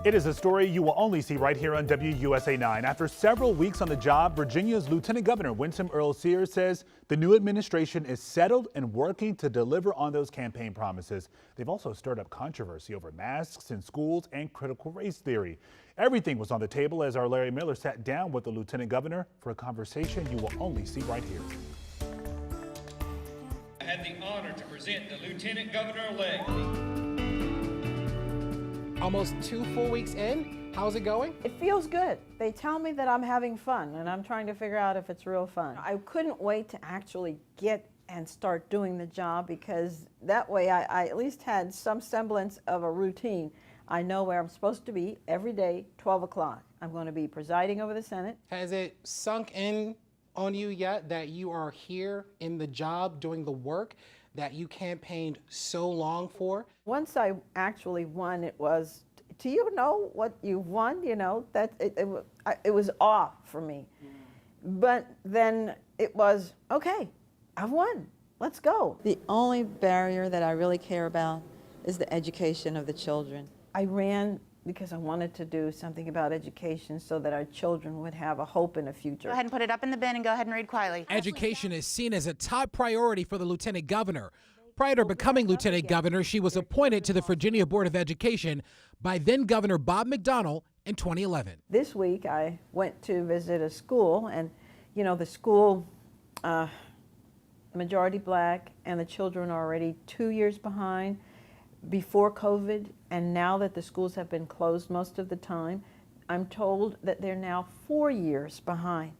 It is a story you will only see right here on WUSA 9. After several weeks on the job, Virginia's Lieutenant Governor Winsome Earle-Sears says the new administration is settled and working to deliver on those campaign promises. They've also stirred up controversy over masks in schools and critical race theory. Everything was on the table as our Larry Miller sat down with the Lieutenant Governor for a conversation you will only see right here. I had the honor to present the Lieutenant Governor-elect. Almost 2 full weeks in. How's it going? It feels good. They tell me that I'm having fun, and I'm trying to figure out if it's real fun. I couldn't wait to actually get and start doing the job, because that way I at least had some semblance of a routine. I know where I'm supposed to be every day, 12 o'clock. I'm going to be presiding over the Senate. Has it sunk in on you yet that you are here in the job doing the work that you campaigned so long for? Once I actually won, it was, do you know what you won? You know, that it was awe for me. But then it was, okay, I've won, let's go. The only barrier that I really care about is the education of the children. I ran because I wanted to do something about education so that our children would have a hope in the future. Go ahead and put it up in the bin and go ahead and read quietly. Education is seen as a top priority for the Lieutenant Governor. Prior to becoming Lieutenant Governor, she was appointed to the Virginia Board of Education by then Governor Bob McDonnell in 2011. This week I went to visit a school, and you know, the school, majority black, and the children are already 2 years behind. Before COVID, and now that the schools have been closed most of the time, I'm told that they're now 4 years behind.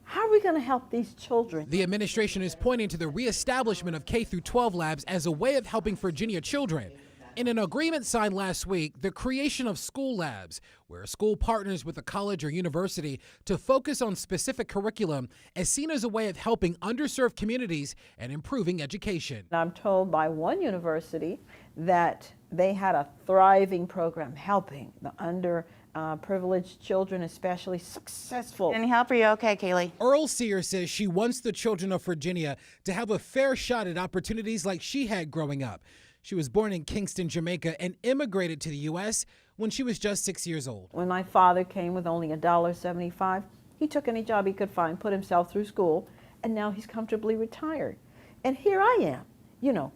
How are we going to help these children? The administration is pointing to the reestablishment of K-12 labs as a way of helping Virginia children. In an agreement signed last week, the creation of school labs, where a school partners with a college or university to focus on specific curriculum, is seen as a way of helping underserved communities and improving education. I'm told by one university that they had a thriving program helping the underprivileged children, especially successful. Any help? Are you okay, Kaylee? Earle-Sears says she wants the children of Virginia to have a fair shot at opportunities like she had growing up. She was born in Kingston, Jamaica, and immigrated to the U.S. when she was just 6 years old. When my father came with only $1.75, he took any job he could find, put himself through school, and now he's comfortably retired. And here I am. You know,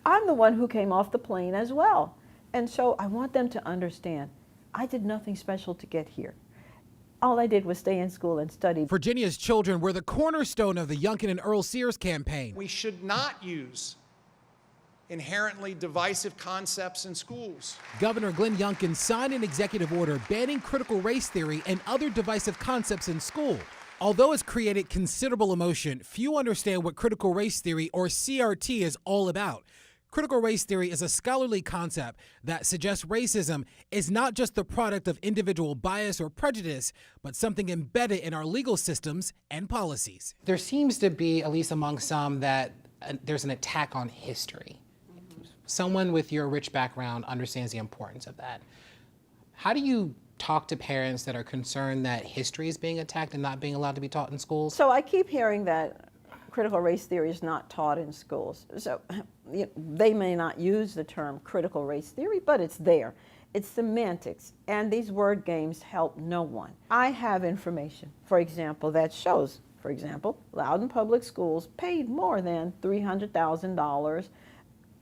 I'm the one who came off the plane as well. And so I want them to understand, I did nothing special to get here. All I did was stay in school and study. Virginia's children were the cornerstone of the Youngkin and Earle-Sears campaign. We should not use inherently divisive concepts in schools. Governor Glenn Youngkin signed an executive order banning critical race theory and other divisive concepts in school. Although it's created considerable emotion, few understand what critical race theory, or CRT, is all about. Critical race theory is a scholarly concept that suggests racism is not just the product of individual bias or prejudice, but something embedded in our legal systems and policies. There seems to be, at least among some, that there's an attack on history. Someone with your rich background understands the importance of that. How do you talk to parents that are concerned that history is being attacked and not being allowed to be taught in schools? So I keep hearing that critical race theory is not taught in schools. So they may not use the term critical race theory, but it's there. It's semantics, and these word games help no one. I have information, for example, that shows, for example, Loudoun Public Schools paid more than $300,000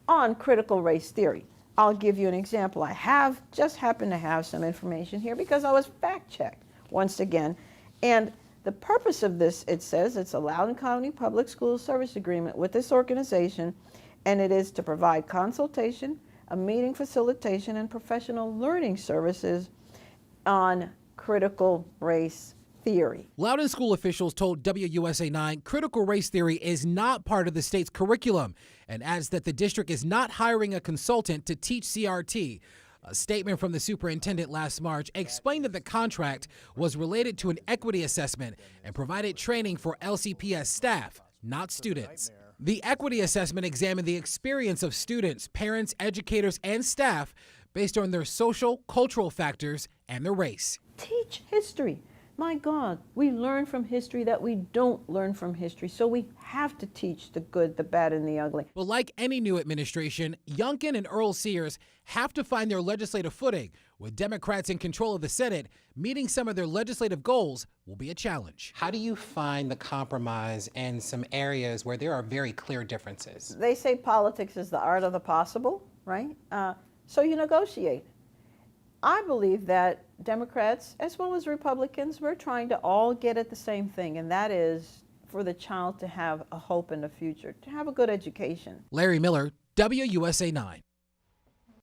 on critical race theory. I'll give you an example. I just happen to have some information here because I was fact-checked once again. And the purpose of this, it says, it's a Loudoun County Public Schools service agreement with this organization, and it is to provide consultation, a meeting facilitation, and professional learning services on critical race theory. Loudoun school officials told WUSA 9 critical race theory is not part of the state's curriculum, and adds that the district is not hiring a consultant to teach CRT. A statement from the superintendent last March explained that the contract was related to an equity assessment and provided training for LCPS staff, not students. The equity assessment examined the experience of students, parents, educators, and staff based on their social, cultural factors and their race. Teach history. My God, we learn from history that we don't learn from history. So we have to teach the good, the bad, and the ugly. But like any new administration, Youngkin and Earle-Sears have to find their legislative footing. With Democrats in control of the Senate, meeting some of their legislative goals will be a challenge. How do you find the compromise in some areas where there are very clear differences? They say politics is the art of the possible, right? So you negotiate. I believe that Democrats, as well as Republicans, we're trying to all get at the same thing, and that is for the child to have a hope in the future, to have a good education. Larry Miller, WUSA 9.